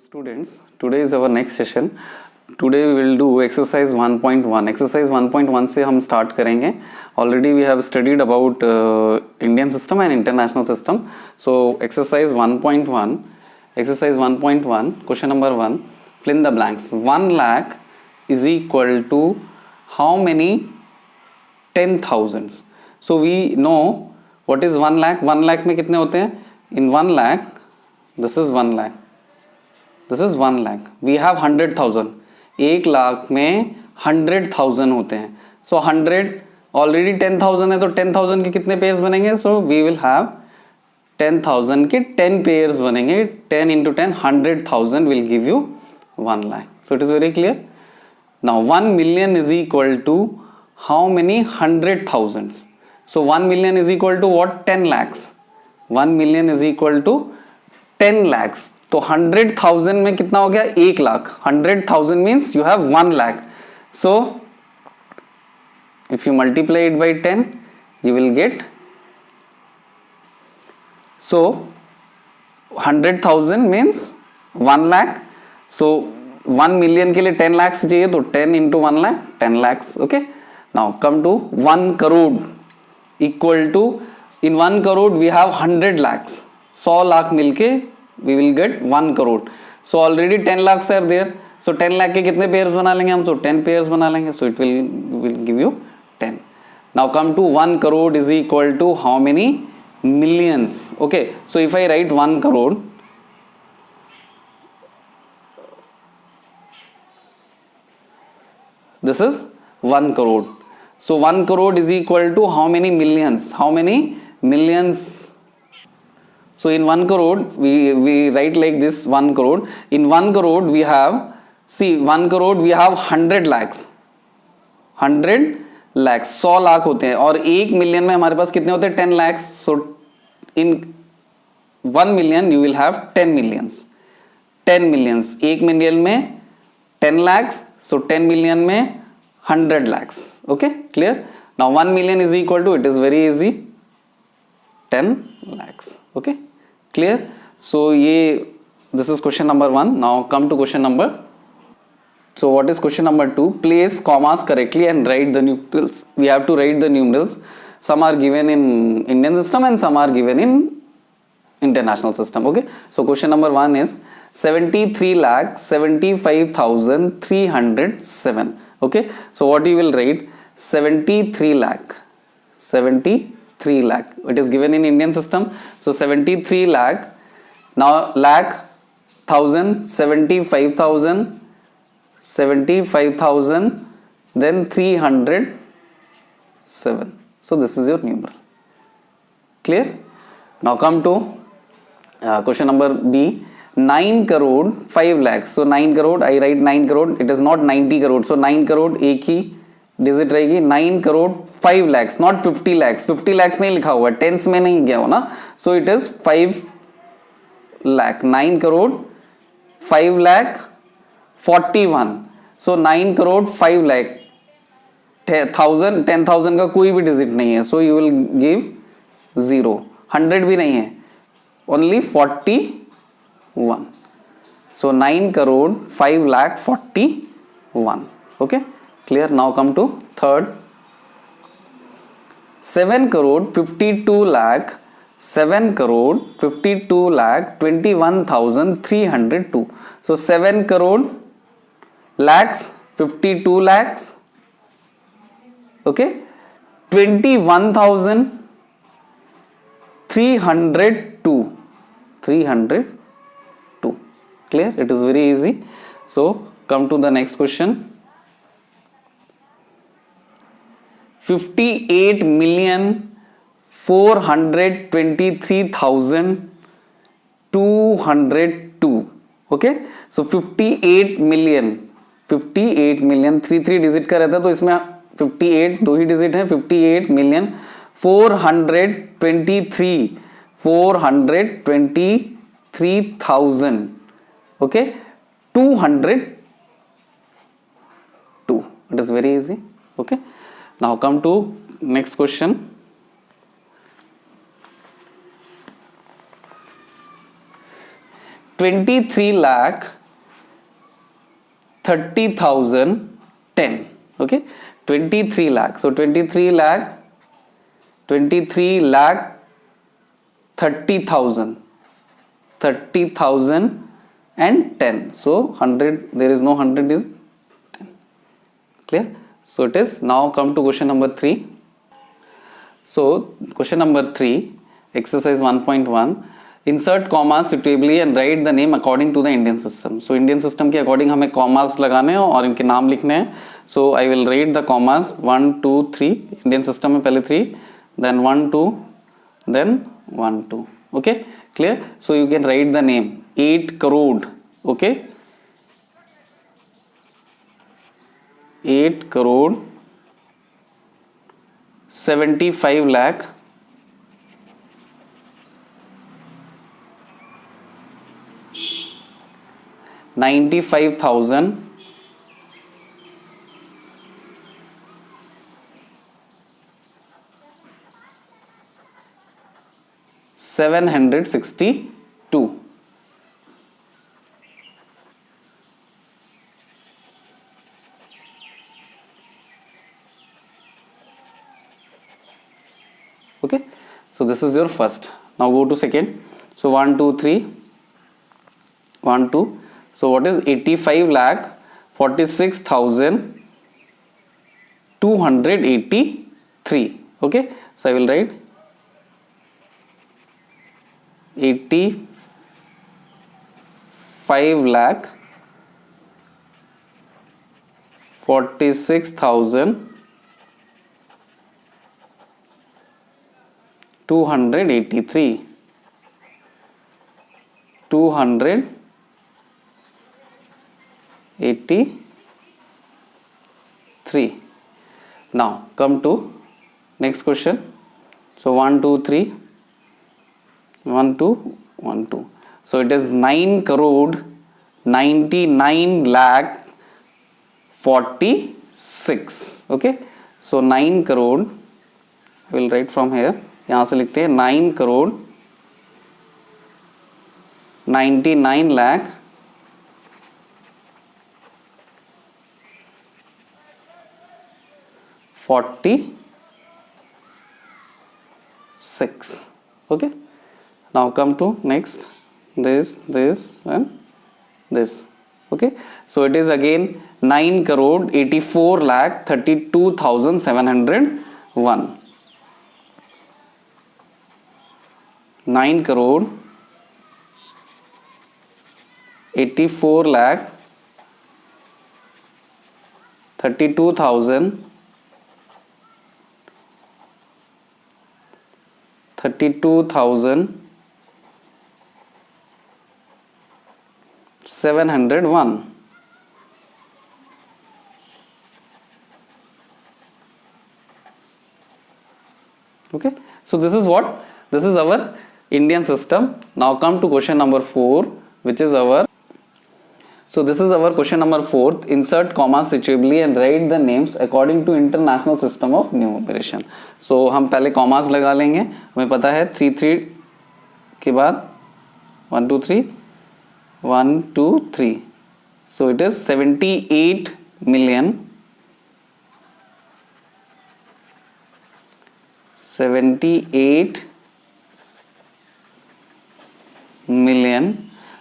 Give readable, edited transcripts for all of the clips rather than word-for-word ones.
students, today is our next session. Today we will do exercise 1.1. Exercise 1.1 से हम start करेंगे. Already we have studied about Indian system and international system. So exercise 1.1. Exercise 1.1. Question number 1. Fill in the blanks. 1 lakh is equal to how many 10,000s? So we know what is 1 lakh. 1 lakh में कितने होते हैं? In 1 lakh, this is 1 lakh. This is 1 lakh. We have 100,000. 1 lakh में 100,000 होते हैं. So 100 already 10,000 है तो 10,000 के कितने पेयर्स बनेंगे? So we will have 10,000 के 10 पेयर्स बनेंगे. 10 into 10, 100,000 will give you 1 lakh. So it is very clear. Now 1 million is equal to how many 100,000s? So 1 million is equal to what? 10 lakhs. 1 million is equal to 10 lakhs. तो 100,000 में कितना हो गया? 1 lakh. 100,000 means you have 1 lakh. So if you multiply it by 10, you will get. So 100,000 means 1 lakh. So 1 million के लिए 10 lakhs चाहिए तो 10 into 1 lakh, 10 lakhs. Okay. Now come to 1 crore equal to, in 1 crore we have 100 lakhs. 100 lakh मिलके we will get 1 crore. So already 10 lakhs are there. So 10 lakh के कितने pairs बना लेंगे हम? तो 10 पेयर्स बना लेंगे. So it will give you 10. Now come to 1 crore is equal to how many millions? Okay. So if I write 1 crore, this is 1 crore. So 1 crore is equal to how many millions? How many millions? So in 1 crore, we write like this 1 crore. In 1 crore we have, see 1 crore we have 100 lakhs. 100 lakhs, 100 lakh होते हैं और 1 million में हमारे पास कितने होते हैं? 10 lakhs. So in 1 million you will have 10 millions. 10 millions. 1 million में 10 lakhs. So 10 million में 100 lakhs. Okay, clear? Now 1 million is equal to, it is very easy, 10 lakhs. Okay, clear? So this is question number 1. Now come to question number. So what is question number 2? Place commas correctly and write the numerals. We have to write the numerals. Some are given in Indian system and some are given in international system. Okay, so question number 1 is 73,75,307. Okay, so what you will write? 73 lakh. 73 lakh. It is given in Indian system. So 73 lakh. Now lakh, thousand, 75,000, 75,000, then 307. So this is your numeral. Clear? Now come to question number B. 9 crore 5 lakhs. So 9 crore, I write 9 crore. It is not 90 crore. So 9 crore एक ही digit रहेगी. 9 crore 5 lakhs, not 50 lakhs. 50 lakhs नहीं लिखा हुआ, tense में नहीं गया हो ना. So it is 5 lakh. 9 crore 5 lakh 41. So 9 crore 5 lakh. 10,000 का कोई भी डिजिट नहीं है. So you will give 0. 100 भी नहीं है, only 41. So 9 crore 5 lakh 41. Okay, clear? Now come to third. 7 crore 52 lakh 7 crore 52 lakh 21,302. So 7 crore lakhs 52 lakhs. Okay, 21,302. 302. Clear? It is very easy. So come to the next question. 58,423,202. Okay, so 58 million 3 digit का रहता है तो इसमें 58 दो ही digit है. 58 million 423,000. Okay, 202. It is very easy. Okay, now come to next question. 23 lakh 30,010. Okay, 23 lakh. So 23 lakh 30,000 and 10. So 100, there is no 100, is 10. Clear? So it is. Now come to question number 3. So question number 3, exercise 1.1. Insert commas suitably and write the name according to the Indian system. So Indian system के according हमें commas लगाने हैं और इनके नाम लिखने हैं. So I will write the commas 1, 2, 3. Indian system में पहले 3, then 1, 2, then 1, 2. Okay, clear? So you can write the name 8 crore. Okay, 8 crore 75 lakh 95,000 762. Okay, so this is your first. Now go to second. So 1, 2, 3, 1, 2. So what is 85 lakh 46,283? Okay, so I will write 85 lakh 46,283. 283. Now come to next question. So 1, 2, 3, 1, 2, 1, 2. So it is 9 crore 99 lakh 46. Okay, so 9 crore, I will write from here. यहाँ से लिखते हैं 9 crore 99 lakh 46. Okay, now come to next, this and this. Okay, so it is again 9 crore 84 lakh 32,701. 9 crore 84 lakh 32,701. Okay, so this is what? This is our Indian system. Now come to question number 4, which is our. So this is our question number 4. Insert commas suitably and write the names according to international system of numeration. So हम पहले commas लगा लेंगे. हमें पता है 3 3 के बाद 1 2 3 1 2 3. So it is 78 million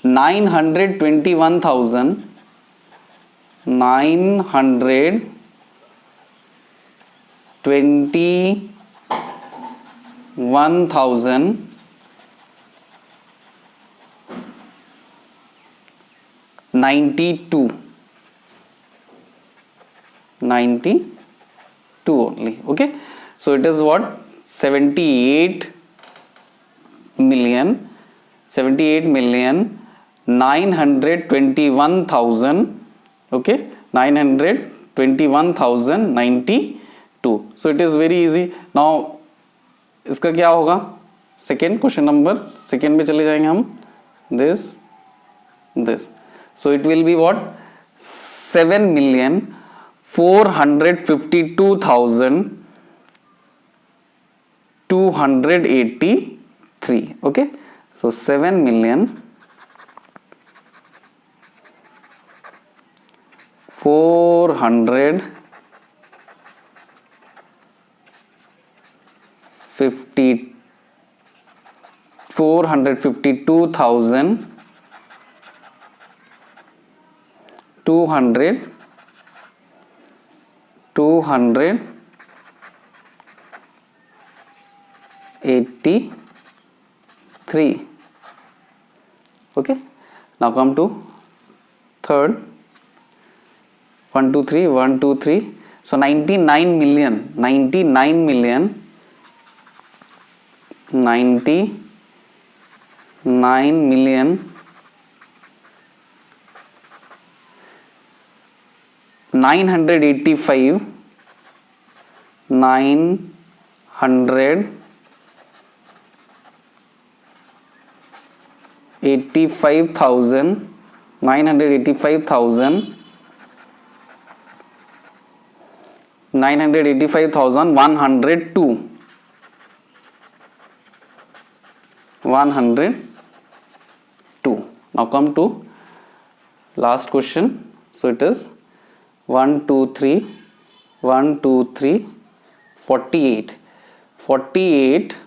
921,921,921 92 only. Okay, so it is what? 78 million 921,000. Okay, 921,092. So it is very easy. Now इसका क्या होगा? सेकेंड क्वेश्चन नंबर सेकेंड में चले जाएंगे हम. this. So it will be what? 7,452,283. Okay, so 7,452,283. 452,283. Okay, now come to third. 1 2 3 1 2 3, so 99 million 99 million 99 million 985 985,000 985,102 102. Now come to last question. So it is 1 2 3 1 2 3 48 48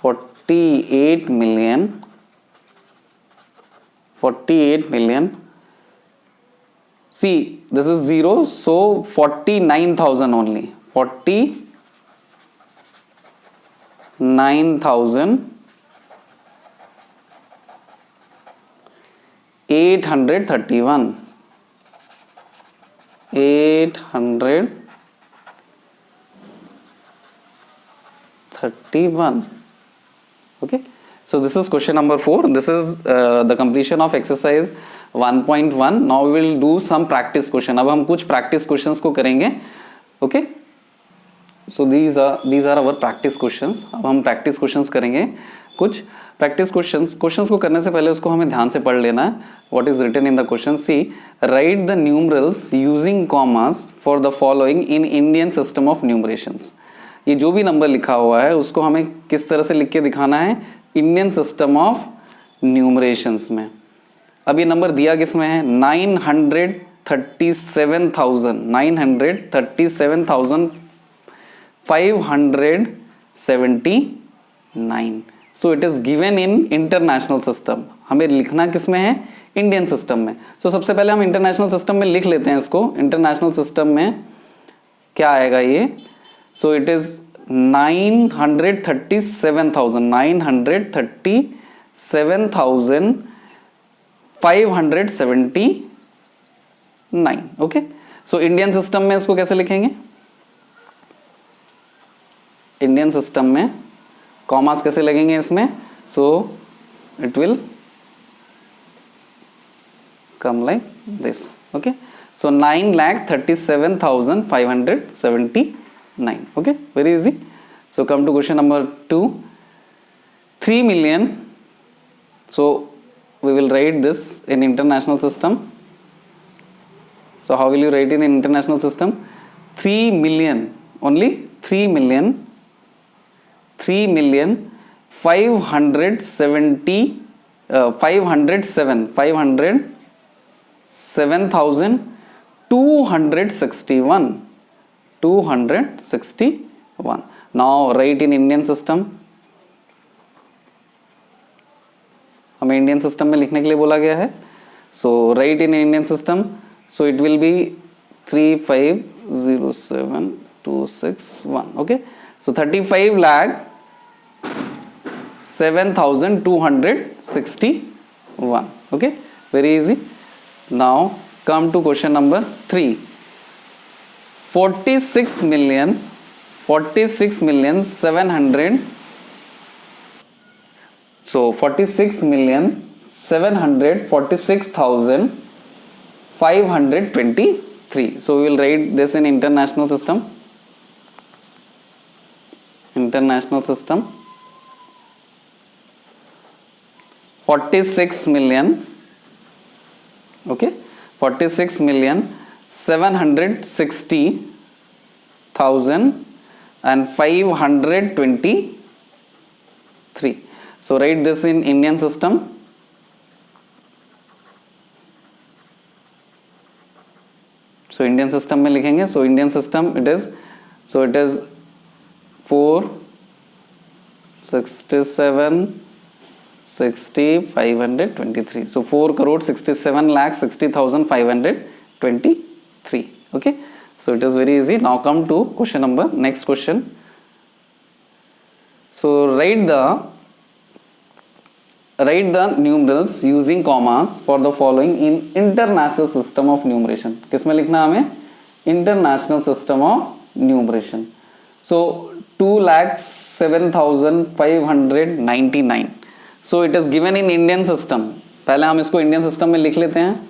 48 million 48 million. See, this is 0, so 49,000 only. 49,831. 831. Okay, so this is question number 4. This is the completion of exercise 1.1. Now we will do some practice question. अब हम कुछ practice questions को करेंगे. Okay, so these are our practice questions. अब हम practice questions करेंगे. कुछ practice questions को करने से पहले उसको हमें ध्यान से पढ़ लेना है. What is written in the question? See, write the numerals using commas for the following in Indian system of numerations. ये जो भी नंबर लिखा हुआ है उसको हमें किस तरह से लिख के दिखाना है? इंडियन सिस्टम ऑफ न्यूमरेशंस में. अब ये नंबर दिया किस में है? 937,579. सो it is given in international system. हमें लिखना किस में है? इंडियन सिस्टम में. सो सबसे पहले हम इंटरनेशनल सिस्टम में लिख लेते हैं इसको. इंटरनेशनल सिस्टम में क्या आएगा ये? सो it is 937,579. Okay, so Indian system में इसको कैसे लिखेंगे? इंडियन सिस्टम में कॉमास कैसे लगेंगे इसमें? सो it will come like this. Okay, so 9,37,579. okay, very easy. So come to question number 2. 3 million. So we will write this in international system. So how will you write in international system? 3 million, only 3 million 507,261. 261. Now write in Indian system. हमें Indian system में लिखने के लिए बोला गया है. So right in Indian system. So it will be 3507,261. Okay, so 35,07,261. okay, very easy. Now come to question number 3. 46,700,000. So 46,746,523. So we will write this in international system. International system. 46 million. Okay, 46,760,523. So write this in Indian system. So Indian system में लिखेंगे. So Indian system it is 4 67 60 523. So 4 crore 67 lakh 60,523. Okay, so it is very easy. Now come to question number next question. So write the numerals using commas for the following in international system of numeration. किसमें लिखना हमें? International system of numeration. So 2,07,599. So it is given in Indian system. पहले हम इसको Indian system में लिख लेते हैं.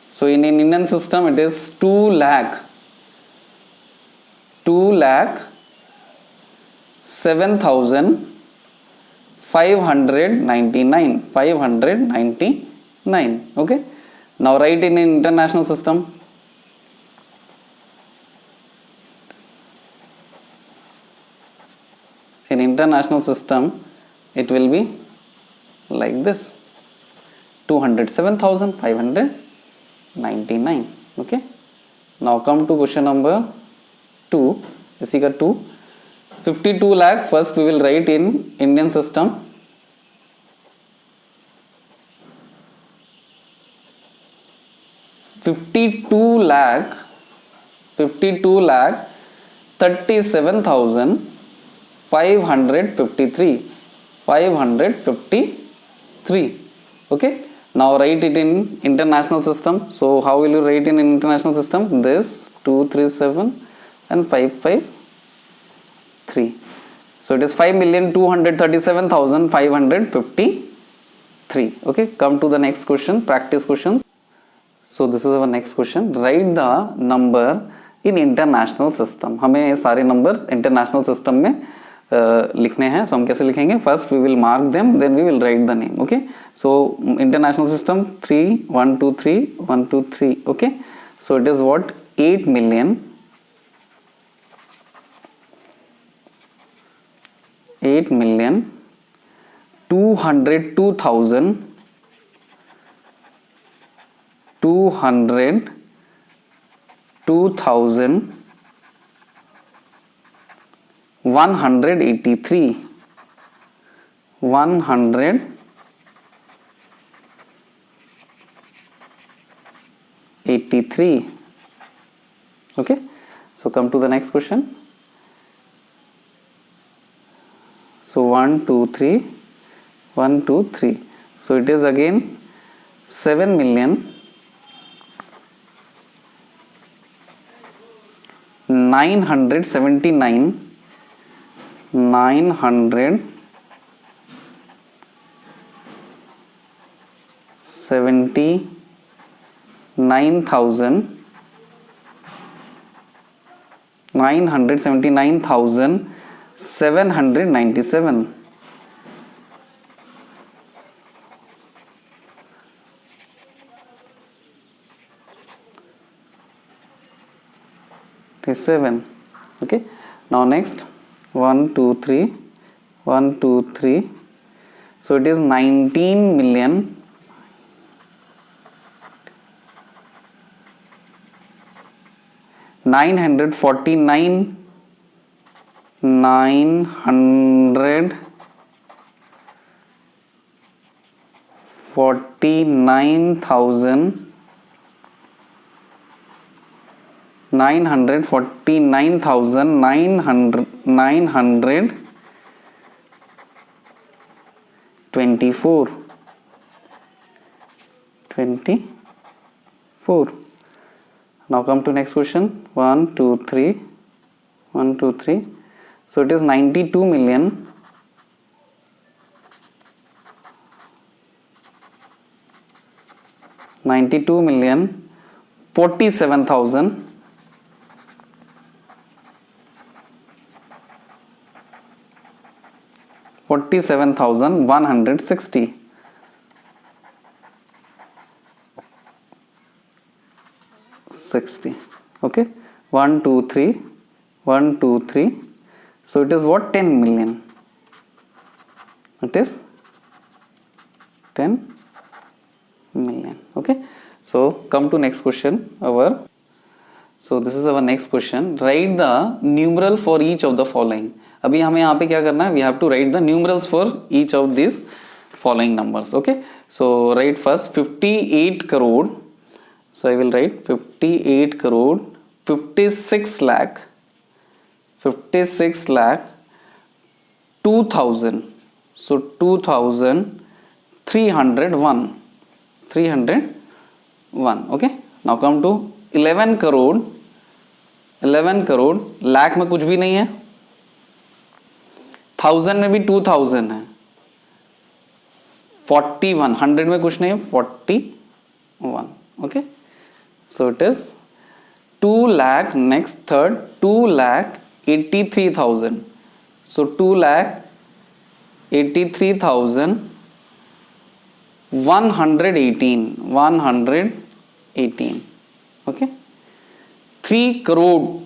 So in Indian system it is 2,07,599. Okay, now write in international system. In international system it will be like this, 207,599. Okay, now come to question number 2. इसी का 2, 52 lakh first we will write in Indian system. $52 lakh 37,553. Okay, now write it in international system. So how will you write in international system? This 237 and 553. So it is 5,237,553. Okay, come to the next question, practice questions. So this is our next question. Write the number in international system. हमें सारे number international system में लिखने हैं. सो हम कैसे लिखेंगे? First we will mark them, then we will write the name. Okay, so international system 3 1 2 3 1 2 3. Okay, so it is what 8,282,183. Okay, so come to the next question. So 1 2 3 1 2 3. So it is again 979,797. 7. Okay, now next 1 2 3 1 2 3. So it is 19,949,997. 24. Now come to next question. 1 2 3 1 2 3. So it is 92,47,160. 60. Okay, 1 2 3 1 2 3. So it is what 10 million. It is 10 million. Okay, so come to next question. So this is our next question. Write the numeral for each of the following. अभी हमें यहाँ पे क्या करना है? We have to write the numerals for each of these following numbers. Okay, so write first 58 crore. So I will write 58 crore 56 lakh 2000. So 2301. Okay, now come to 11 crore lakh में कुछ भी नहीं है, 1000 में भी 2000 है, 41 100 में कुछ नहीं है, 41. Okay, so it is 2 lakh. Next third 2,83,000. So 2,83,118. Okay, 3 crore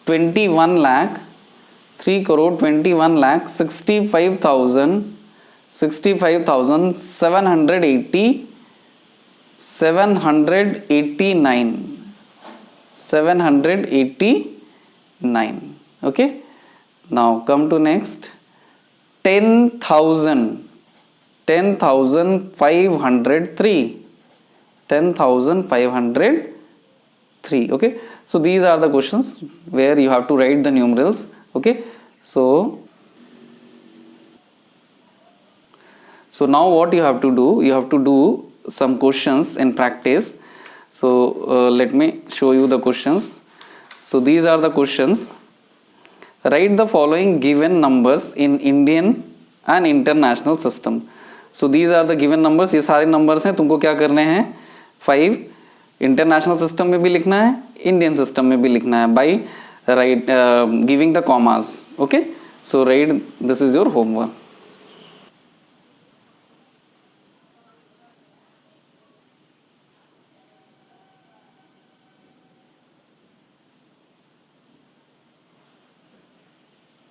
21 lakh 789. Okay, now come to next 10,503. 10,503. Okay, so these are the questions where you have to write the numerals. Okay, so now what you have to do, you have to do some questions in practice. So let me show you the questions. So these are the questions. Write the following given numbers in Indian and international system. So these are the given numbers. ये सारे numbers हैं, तुमको क्या करने हैं? 5 international system में भी लिखना है, इंडियन सिस्टम में भी लिखना है, by giving the commas. Okay, so write, this is your homework.